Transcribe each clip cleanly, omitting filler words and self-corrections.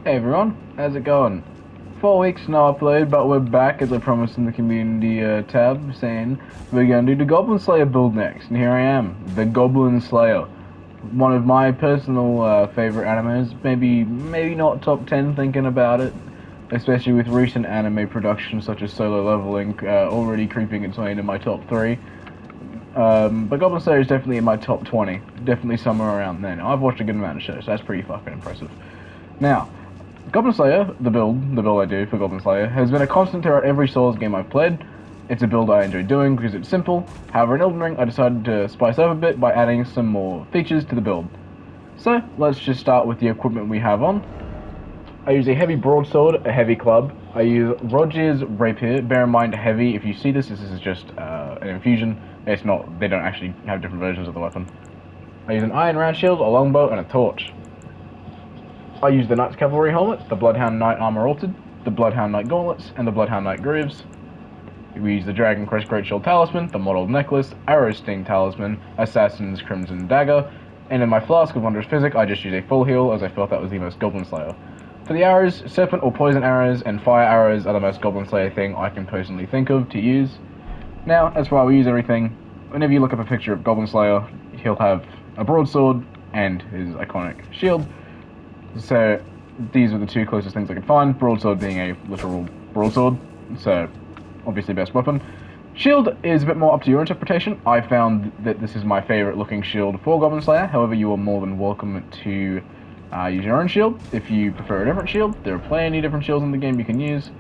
Hey everyone, how's it going? 4 weeks no upload, but we're back as I promised in the community tab, saying we're going to do the Goblin Slayer build next, and here I am, the Goblin Slayer. One of my personal favorite animes, maybe not top 10 thinking about it, especially with recent anime productions such as Solo Leveling already creeping its way into my top 3. But Goblin Slayer is definitely in my top 20, definitely somewhere around there. Now, I've watched a good amount of shows, so that's pretty fucking impressive. Now, Goblin Slayer, the build I do for Goblin Slayer, has been a constant throughout every Souls game I've played. It's a build I enjoy doing because it's simple. However, in Elden Ring, I decided to spice up a bit by adding some more features to the build. So, let's just start with the equipment we have on. I use a heavy broadsword, a heavy club. I use Roger's rapier. Bear in mind, heavy, if you see this is just an infusion. It's not, they don't actually have different versions of the weapon. I use an iron round shield, a longbow, and a torch. I use the Knight's Cavalry helmet, the Bloodhound Knight armor altered, the Bloodhound Knight gauntlets, and the Bloodhound Knight greaves. We use the Dragon Crest Great Shield talisman, the Mottled necklace, Arrow Sting talisman, Assassin's Crimson dagger, and in my flask of Wondrous Physic, I just use a full heal as I felt that was the most Goblin Slayer. For the arrows, Serpent or Poison arrows and Fire arrows are the most Goblin Slayer thing I can personally think of to use. Now, as for how we use everything, whenever you look up a picture of Goblin Slayer, he'll have a broadsword and his iconic shield. So these are the two closest things I could find, broadsword being a literal broadsword, so obviously best weapon. Shield is a bit more up to your interpretation. I found that this is my favourite looking shield for Goblin Slayer, however you are more than welcome to use your own shield if you prefer a different shield. There are plenty of different shields in the game you can use.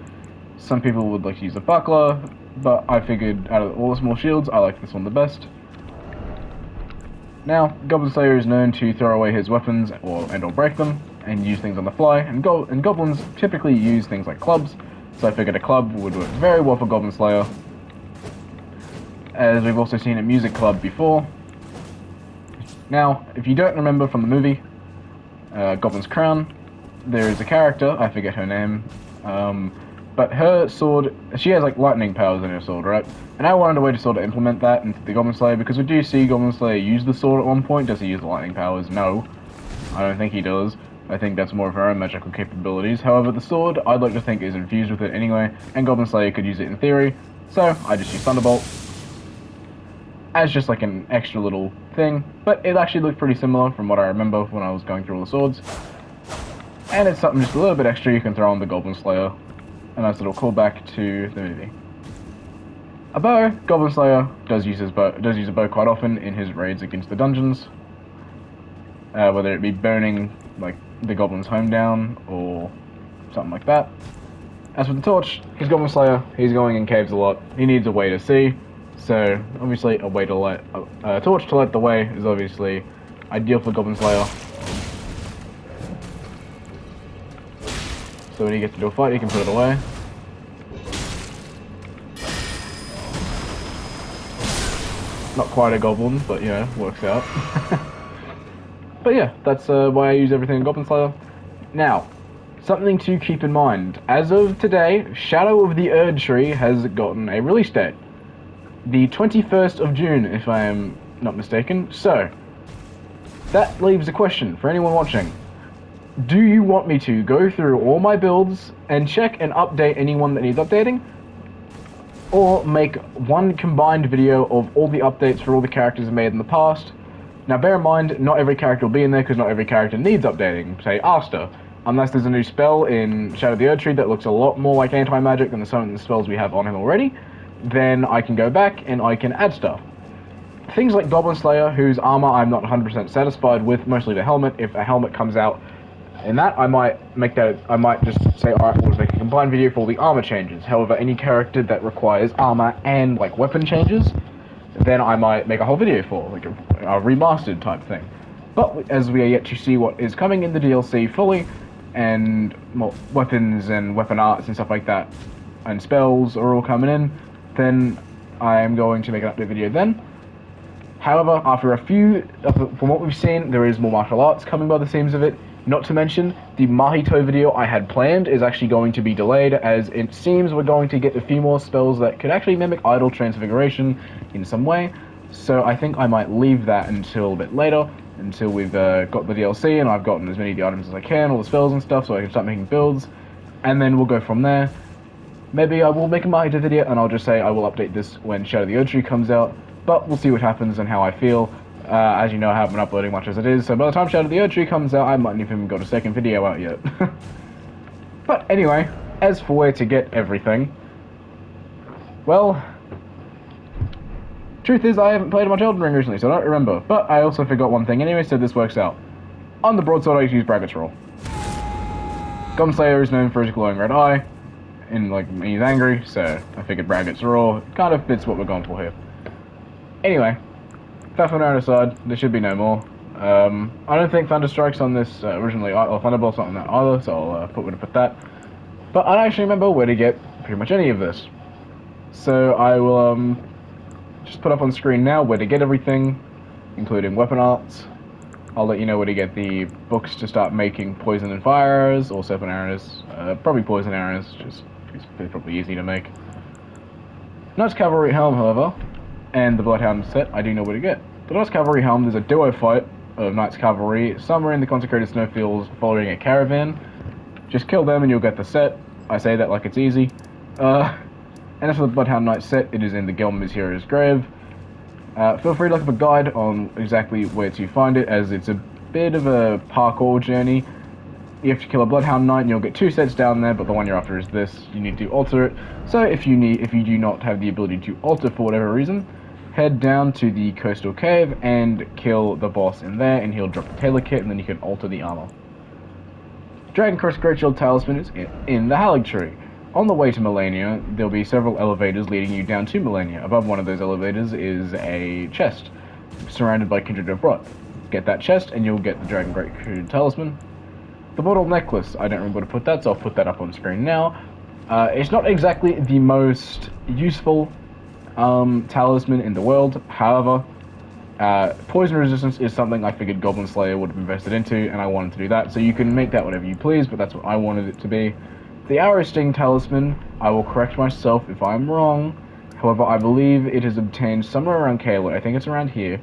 Some people would like to use a buckler, but I figured out of all the small shields, I like this one the best. Now, Goblin Slayer is known to throw away his weapons or break them, and use things on the fly, and goblins typically use things like clubs, so I figured a club would work very well for Goblin Slayer, as we've also seen a music club before. Now, if you don't remember from the movie, Goblin's Crown, there is a character, I forget her name, but her sword, she has like lightning powers in her sword, right? And I wanted a way to sort of implement that into the Goblin Slayer, because we do see Goblin Slayer use the sword at one point. Does he use the lightning powers? No. I don't think he does. I think that's more of her own magical capabilities. However, the sword, I'd like to think, is infused with it anyway, and Goblin Slayer could use it in theory, so I just use Thunderbolt as just like an extra little thing, but it actually looked pretty similar from what I remember when I was going through all the swords. And it's something just a little bit extra you can throw on the Goblin Slayer, a nice little callback to the movie. A bow, Goblin Slayer does use a bow quite often in his raids against the dungeons, whether it be burning like the Goblin's home down or something like that. As for the torch, he's Goblin Slayer, he's going in caves a lot, he needs a way to see, so obviously a torch to light the way is obviously ideal for Goblin Slayer. So when he gets into a fight, he can put it away. Not quite a goblin, but you know, works out. But yeah, that's why I use everything in Goblin Slayer. Now, something to keep in mind. As of today, Shadow of the Erdtree has gotten a release date. The 21st of June, if I am not mistaken. So, that leaves a question for anyone watching. Do you want me to go through all my builds and check and update anyone that needs updating? Or make one combined video of all the updates for all the characters made in the past? Now bear in mind, not every character will be in there because not every character needs updating, say Asta. Unless there's a new spell in Shadow of the Erdtree that looks a lot more like anti-magic than some of the spells we have on him already, then I can go back and I can add stuff. Things like Goblin Slayer, whose armor I'm not 100% satisfied with, mostly the helmet. If a helmet comes out in that, I might just say, alright, we'll just make a combined video for all the armor changes. However, any character that requires armor and like weapon changes, then I might make a whole video for, like a remastered type thing. But as we are yet to see what is coming in the DLC fully, and well, weapons and weapon arts and stuff like that, and spells are all coming in, then I am going to make an update video then. However, after from what we've seen, there is more martial arts coming by the seams of it. Not to mention, the Mahito video I had planned is actually going to be delayed, as it seems we're going to get a few more spells that could actually mimic Idol Transfiguration in some way, so I think I might leave that until a bit later. until we've got the DLC and I've gotten as many of the items as I can, all the spells and stuff, so I can start making builds, and then we'll go from there. Maybe I will make a Mahita video and I'll just say I will update this when Shadow of the Erdtree comes out, but we'll see what happens and how I feel. As you know, I haven't been uploading much as it is, so by the time Shadow of the Erdtree comes out, I mightn't even got a second video out yet. But anyway, as for where to get everything, well, truth is I haven't played much Elden Ring recently, so I don't remember, but I also forgot one thing anyway, so this works out. On the broadsword I use Braggart's Roll. Goblin Slayer is known for his glowing red eye, and like he's angry, so I figured Braggart's Roar kind of fits what we're going for here. Anyway, that for now aside, there should be no more. I don't think Thunder Strike's on this originally, or Thunderbolt's not on that either, so I'll put where to put that. But I don't actually remember where to get pretty much any of this. So I will just put up on screen now where to get everything, including weapon arts. I'll let you know where to get the books to start making poison and fire arrows, or serpent arrows. Probably poison arrows, just because they're probably easy to make. Knight's Cavalry Helm, however, and the Bloodhound set, I do know where to get. The Knight's Cavalry Helm, there's a duo fight of Knight's Cavalry somewhere in the consecrated snowfields following a caravan. Just kill them and you'll get the set. I say that like it's easy. And as for the Bloodhound Knight set, it is in the Gelmir's Hero's Grave. Feel free to look up a guide on exactly where to find it, as it's a bit of a parkour journey. You have to kill a Bloodhound Knight and you'll get 2 sets down there, but the one you're after is this. You need to alter it. So if you do not have the ability to alter for whatever reason, head down to the coastal cave and kill the boss in there, and he'll drop the tailor kit, and then you can alter the armor. Dragon Crest Great Shield Talisman is in the Halig Tree. On the way to Melania, there'll be several elevators leading you down to Melania. Above one of those elevators is a chest, surrounded by Kindred of Rot. Get that chest, and you'll get the Dragon Great Shield Talisman. The Mortal Necklace, I don't remember where to put that, so I'll put that up on screen now. It's not exactly the most useful talisman in the world, however, poison resistance is something I figured Goblin Slayer would have invested into, and I wanted to do that, so you can make that whatever you please, but that's what I wanted it to be. The Arrow Sting Talisman, I will correct myself if I'm wrong, however, I believe it is obtained somewhere around Caelid. I think it's around here.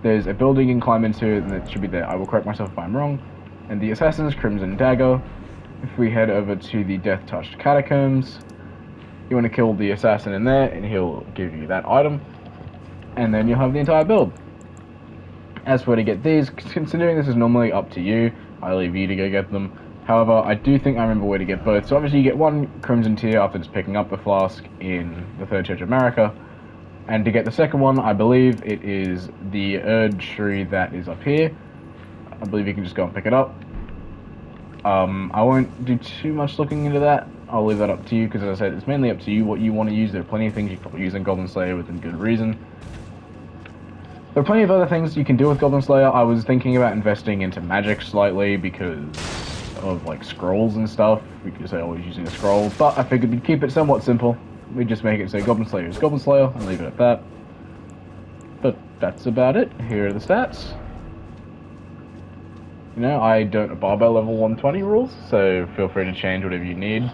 There's a building you can climb into, and it should be there. I will correct myself if I'm wrong. And the Assassin's Crimson Dagger. If we head over to the Death-Touched Catacombs, you want to kill the assassin in there, and he'll give you that item, and then you'll have the entire build. As for where to get these, considering this is normally up to you, I leave you to go get them. However, I do think I remember where to get both. So obviously you get one Crimson Tear after just picking up the flask in the Third Church of Marika, and to get the second one, I believe it is the Erdtree that is up here. I believe you can just go and pick it up. I won't do too much looking into that. I'll leave that up to you, because as I said, it's mainly up to you what you want to use. There are plenty of things you can probably use in Goblin Slayer within good reason. There are plenty of other things you can do with Goblin Slayer. I was thinking about investing into magic slightly because of like scrolls and stuff, because I always using a scroll, but I figured we'd keep it somewhat simple. We'd just make it say Goblin Slayer is Goblin Slayer and leave it at that. But that's about it. Here are the stats. You know, I don't abide by level 120 rules, so feel free to change whatever you need.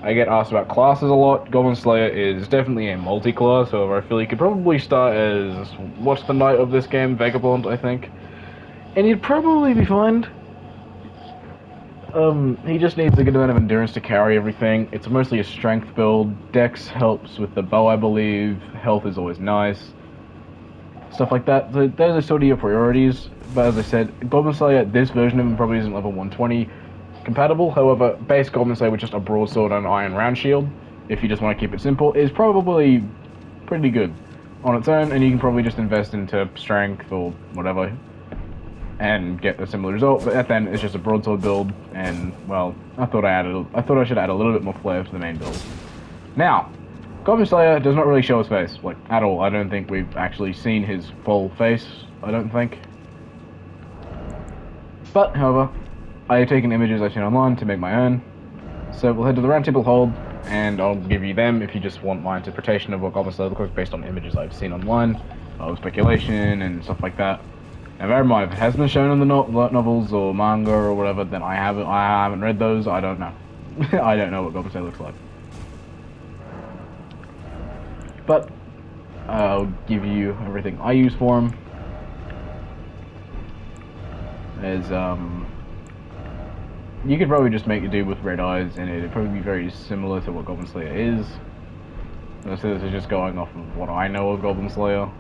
I get asked about classes a lot. Goblin Slayer is definitely a multi-class, however I feel you could probably start as, what's the knight of this game? Vagabond, I think. And you'd probably be fine. He just needs a good amount of endurance to carry everything. It's mostly a strength build. Dex helps with the bow, I believe. Health is always nice. Stuff like that. So those are sort of your priorities. But as I said, Goblin Slayer, this version of him probably isn't level 120 compatible. However, base Goblin Slayer with just a broadsword and an iron round shield, if you just want to keep it simple, is probably pretty good on its own, and you can probably just invest into strength or whatever and get a similar result. But at the end, it's just a broadsword build, and well, I thought I should add a little bit more flair to the main build. Now, Goblin Slayer does not really show his face, like, at all. I don't think we've actually seen his full face, I don't think. But, however, I have taken images I've seen online to make my own. So we'll head to the Round Table Hold, and I'll give you them if you just want my interpretation of what Goblin Slayer looks like based on images I've seen online, of speculation and stuff like that. Now bear in mind, if it has been shown in the novels or manga or whatever, then I haven't read those, I don't know. I don't know what Goblin Slayer looks like. But I'll give you everything I use for him. As you could probably just make a dude with red eyes, and it'd probably be very similar to what Goblin Slayer is. So this is just going off of what I know of Goblin Slayer.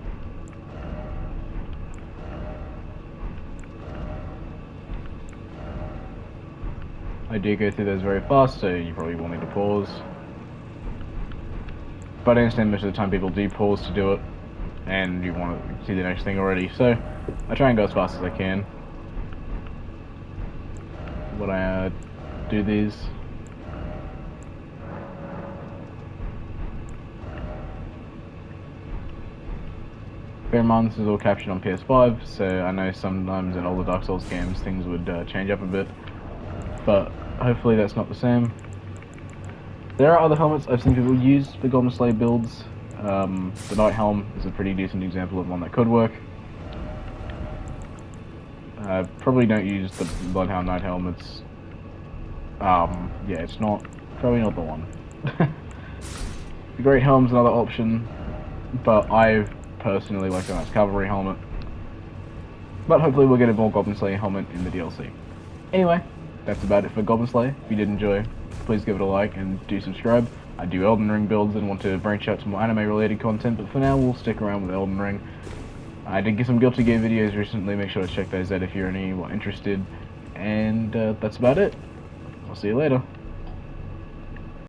I do go through those very fast, so you probably will need to pause. But I understand most of the time people do pause to do it, and you want to see the next thing already, so I try and go as fast as I can when I do these. Bear in mind this is all captured on PS5, so I know sometimes in older Dark Souls games things would change up a bit, but hopefully that's not the same. There are other helmets I've seen people use for Goblin Slayer builds. The Knight Helm is a pretty decent example of one that could work. Probably don't use the Bloodhound Knight Helm, it's... yeah, it's probably not the one. The Great Helm's another option, but I personally like the Knight's Cavalry helmet. But hopefully we'll get a more Goblin Slayer helmet in the DLC. Anyway, that's about it for Goblin Slayer. If you did enjoy, please give it a like and do subscribe. I do Elden Ring builds and want to branch out to more anime related content, but for now we'll stick around with Elden Ring. I did get some Guilty Gear videos recently, make sure to check those out if you're any more interested. And that's about it. I'll see you later.